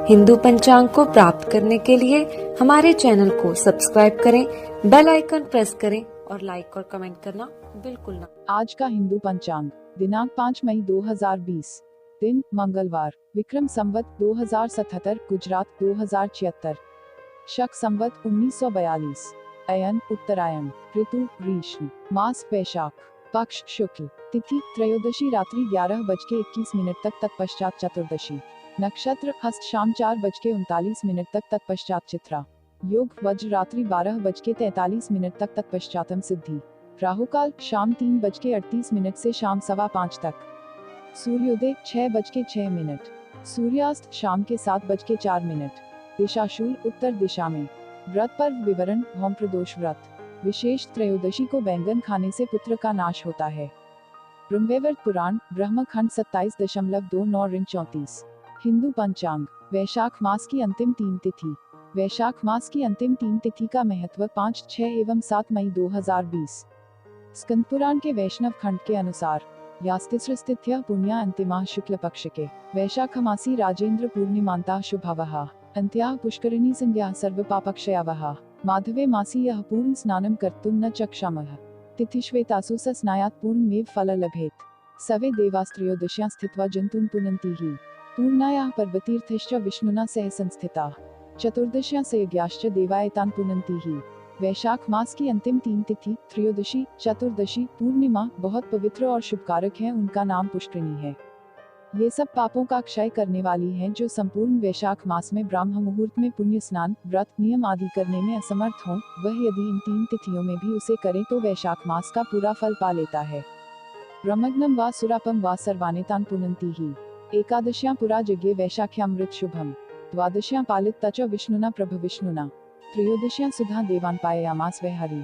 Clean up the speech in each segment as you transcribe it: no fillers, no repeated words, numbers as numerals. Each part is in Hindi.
हिंदू पंचांग को प्राप्त करने के लिए हमारे चैनल को सब्सक्राइब करें, बेल आइकन प्रेस करें और लाइक और कमेंट करना बिल्कुल ना। आज का हिंदू पंचांग दिनांक 5 मई 2020, दिन मंगलवार, विक्रम संवत 2077, गुजरात 2076, शक संवत 1942, अयन उत्तरायण, ऋतु ग्रीष्म, मास वैशाख, पक्ष शुक्ल, तिथि त्रयोदशी रात्रि 11:21 तक तत्पश्चात चतुर्दशी, नक्षत्र हस्त शाम 4:39 तक तत्पश्चात चित्रा, योग वज्र रात्रि 12:43 तक तत्पश्चातम सिद्धि, राहुकाल शाम 3:38 से शाम 5:15 तक, सूर्योदय 6:06, सूर्यास्त शाम के 7:04, दिशाशूल उत्तर दिशा में। व्रत पर्व विवरण, होम प्रदोष व्रत। विशेष त्रयोदशी को बैंगन खाने से पुत्र का नाश होता है। ब्रह्मवैवर्त पुराण, ब्रह्मखंड 27.29-34। हिंदू पंचांग, वैशाख मास की अंतिम 3 तिथि। वैशाख मास की अंतिम 3 तिथि का महत्व 5, 6 एवं 7 मई 2020। स्कंद पुराण के वैष्णव खंड के अनुसार यास्तिस्रस्तिथ्य पुण्या अंतिमा शुक्ल पक्ष के वैशाख मासी राजेंद्र पूर्णिमांता शुभावह अंत्याः पुष्करिणी संज्ञा सर्व पापक्षयावह माधवे मासी यह पूर्ण स्नानं कर्तुं न चक्षामः तिथिश्वेतासु स स्नायात् पूर्णमेव फल लभेत सवे देवास्त्रयोदश्यां स्थित्वा जन्तून् पुनन्ति हि पूर्णायाः पर्वतीर्थश्च विष्णुना सह संस्थिताः चतुर्दश्यां स यज्ञाश्च देवायतान् पुनन्ति हि। वैशाख मास की अंतिम 3 तिथि त्रयोदशी, चतुर्दशी, पूर्णिमा बहुत पवित्र और शुभकारक है। उनका नाम पुष्करिणी है। ये सब पापों का क्षय करने वाली हैं जो संपूर्ण वैशाख मास में ब्राह्म मुहूर्त में पुण्य स्नान, व्रत, नियम आदि करने में असमर्थ हों, वह यदि इन 3 तिथियों में भी उसे करे तो वैशाख मास का पूरा फल पा लेता है। ब्रह्मग्नम वा सुरापम वा सर्वानेतान पुनन्ति ही। एकादश्यां पुरा जज्ञे वैशाख्यामृत शुभम, द्वादश्यां पालित तच विष्णुना प्रभ विष्णुना, त्रयोदश्यां सुधा देवान् पाययामास वै हरि,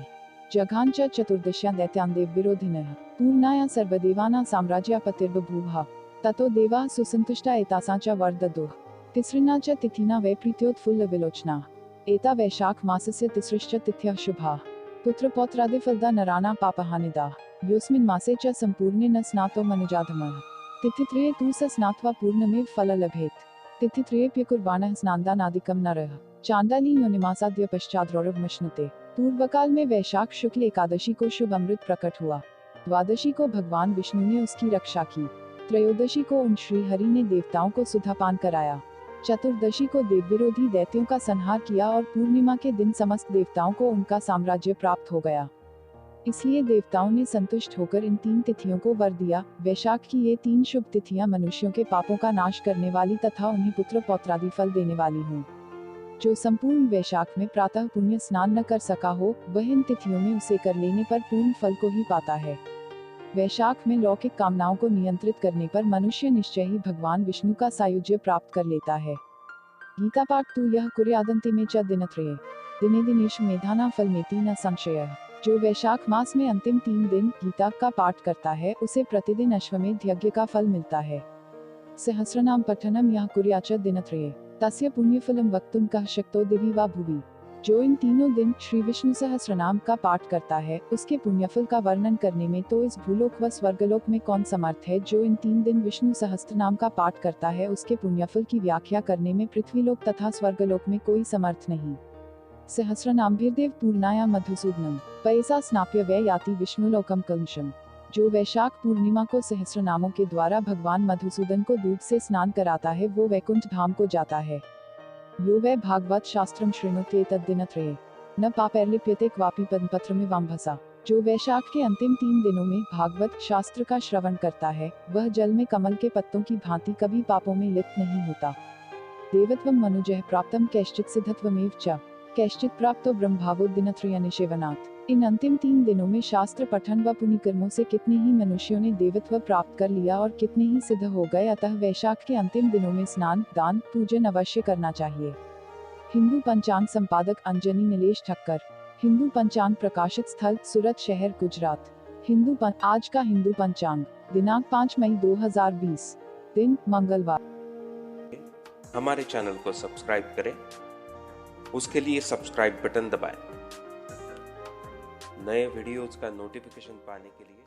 जघान च चतुर्दश्यां दैत्यान् देव विरोधिनः, पूर्णायां सर्वदेवानां साम्राज्यापतिर्बभूव, ततो देवाः सुसंतुष्टा एतासां च वरददुः, तिसृणा च तिथिना वै प्रीत्योत्फुल्ल विलोचना, एता वैशाख मासस्य तिसृश्च तिथ्यः शुभाः, पुत्रपौत्रादिफलदा नराणां पापहानिदाः, योऽस्मिन् मासे च सम्पूर्णे न स्नातो मनुजाधमः, तिथित्रये तु स स्नात्वा पूर्णमेव फल लभेत, तिथित्रयेऽप्यकुर्वाणः स्नानदानादिकं नरः, चांडाली योनिमासाद्य पश्चाद्रौरवमश्नुते। पूर्वकाल में वैशाख शुक्ल एकादशी को शुभ अमृत प्रकट हुआ। द्वादशी को भगवान विष्णु ने उसकी रक्षा की। त्रयोदशी को उन श्री हरि ने देवताओं को सुधापान कराया। चतुर्दशी को देव विरोधी दैत्यों का संहार किया और पूर्णिमा के दिन समस्त देवताओं को उनका साम्राज्य प्राप्त हो गया। इसलिए देवताओं ने संतुष्ट होकर इन 3 तिथियों को वर दिया। वैशाख की ये 3 शुभ तिथियां मनुष्यों के पापों का नाश करने वाली तथा उन्हें पुत्र पौत्रादि फल देने वाली हों। जो संपूर्ण वैशाख में प्रातः पुण्य स्नान न कर सका हो, वह इन तिथियों में उसे कर लेने पर पूर्ण फल को ही पाता है। वैशाख में लौकिक कामनाओं को नियंत्रित करने पर मनुष्य निश्चय ही भगवान विष्णु का सायुज्य प्राप्त कर लेता है। गीता पाठ तु यह कुर्यादन्ति में च दिनत्रये दिने दिनेषु मेधानां फलमेति न संशयः। जो वैशाख मास में अंतिम 3 दिन गीता का पाठ करता है, उसे प्रतिदिन अश्वमेध यज्ञ का फल मिलता है। सहस्रनाम पठनम यह कुर्याच दिनत्रये तस्य पुण्यफलम वक्तुं कः शक्तो दिवि वा भुवि। जो इन तीनों दिन श्री विष्णु सहस्रनाम का पाठ करता है, उसके पुण्यफल का वर्णन करने में तो इस भूलोक व स्वर्गलोक में कौन समर्थ है। जो इन 3 दिन विष्णु सहस्त्रनाम का पाठ करता है, उसके पुण्यफल की व्याख्या करने में पृथ्वीलोक तथा स्वर्गलोक में कोई समर्थ नहीं। सहस्रनामभिर्देव पूर्णाया मधुसूदनम पैसा स्नाप्य वै याति विष्णुलोकम कलंशम। जो वैशाख पूर्णिमा को सहस्रनामों के द्वारा भगवान मधुसूदन को दूध से स्नान कराता है, वो वैकुंठ धाम को जाता है। यो वै भागवत शास्त्रम शृणुते तद्दिनत्रये न पापैर्लिप्यते क्वापि पद्मपत्रमिवाम्भसा। जो वैशाख के अंतिम 3 दिनों में भागवत शास्त्र का श्रवण करता है, वह जल में कमल के पत्तों की भांति कभी पापों में लिप्त नहीं होता। देवत्वं मनुजः प्राप्तम कैश्चित् सिद्धत्वमेव च कैश्चित् प्राप्तो ब्रह्मभावो दिनत्रयनिषेवनात्। इन अंतिम 3 दिनों में शास्त्र पठन व पुण्य कर्मों से कितने ही मनुष्यों ने देवत्व प्राप्त कर लिया और कितने ही सिद्ध हो गए। अतः वैशाख के अंतिम दिनों में स्नान, दान, पूजन अवश्य करना चाहिए। हिंदू पंचांग संपादक अंजनी नीलेश ठक्कर। हिंदू पंचांग प्रकाशित स्थल सूरत शहर, गुजरात। आज का हिंदू पंचांग दिनांक 5 मई 2020, दिन मंगलवार। हमारे चैनल को सब्सक्राइब करें, उसके लिए सब्सक्राइब बटन दबाएं। नए वीडियोज का नोटिफिकेशन पाने के लिए